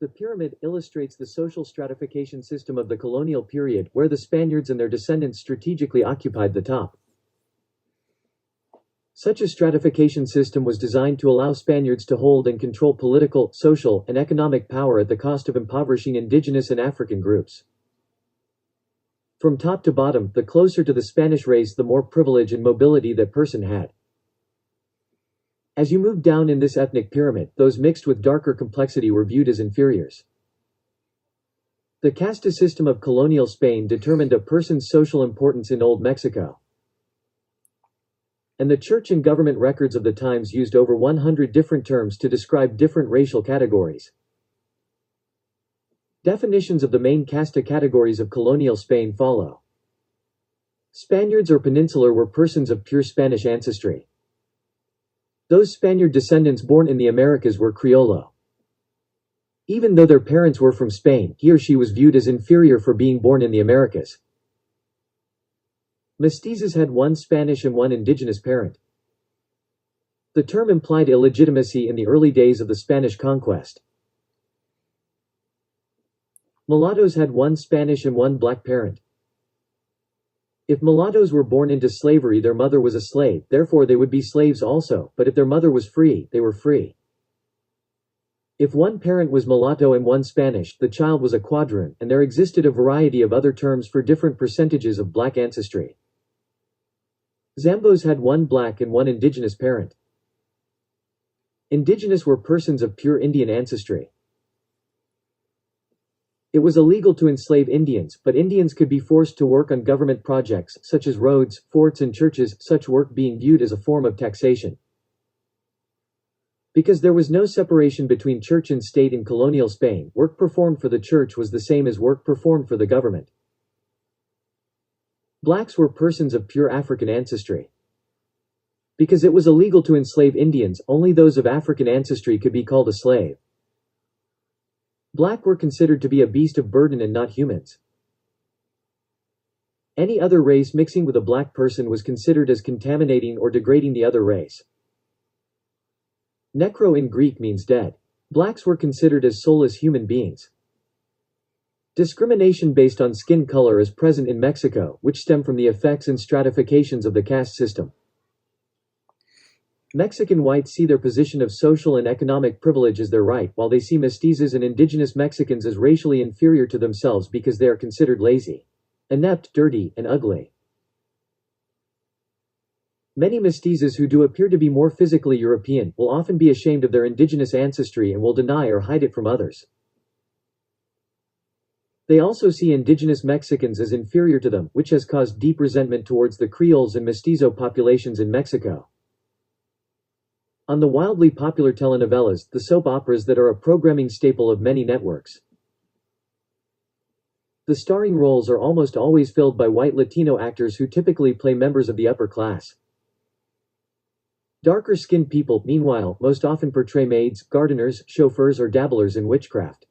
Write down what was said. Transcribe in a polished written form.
The pyramid illustrates the social stratification system of the colonial period, where the Spaniards and their descendants strategically occupied the top. Such a stratification system was designed to allow Spaniards to hold and control political, social, and economic power at the cost of impoverishing indigenous and African groups. From top to bottom, the closer to the Spanish race, the more privilege and mobility that person had. As you moved down in this ethnic pyramid, those mixed with darker complexity were viewed as inferiors. The casta system of colonial Spain determined a person's social importance in Old Mexico. And the church and government records of the times used over 100 different terms to describe different racial categories. Definitions of the main casta categories of colonial Spain follow. Spaniards or peninsular were persons of pure Spanish ancestry. Those Spaniard descendants born in the Americas were Criollo. Even though their parents were from Spain, he or she was viewed as inferior for being born in the Americas. Mestizos had one Spanish and one indigenous parent. The term implied illegitimacy in the early days of the Spanish conquest. Mulattoes had one Spanish and one black parent. If mulattoes were born into slavery, their mother was a slave, therefore they would be slaves also, but if their mother was free, they were free. If one parent was mulatto and one Spanish, the child was a quadroon, and there existed a variety of other terms for different percentages of black ancestry. Zambos had one black and one indigenous parent. Indigenous were persons of pure Indian ancestry. It was illegal to enslave Indians, but Indians could be forced to work on government projects, such as roads, forts and churches, such work being viewed as a form of taxation. Because there was no separation between church and state in colonial Spain, work performed for the church was the same as work performed for the government. Blacks were persons of pure African ancestry. Because it was illegal to enslave Indians, only those of African ancestry could be called a slave. Black were considered to be a beast of burden and not humans. Any other race mixing with a black person was considered as contaminating or degrading the other race. Necro in Greek means dead. Blacks were considered as soulless human beings. Discrimination based on skin color is present in Mexico, which stem from the effects and stratifications of the caste system. Mexican whites see their position of social and economic privilege as their right, while they see mestizos and indigenous Mexicans as racially inferior to themselves because they are considered lazy, inept, dirty, and ugly. Many mestizos who do appear to be more physically European will often be ashamed of their indigenous ancestry and will deny or hide it from others. They also see indigenous Mexicans as inferior to them, which has caused deep resentment towards the Creoles and mestizo populations in Mexico. On the wildly popular telenovelas, the soap operas that are a programming staple of many networks, the starring roles are almost always filled by white Latino actors who typically play members of the upper class. Darker-skinned people, meanwhile, most often portray maids, gardeners, chauffeurs or dabblers in witchcraft.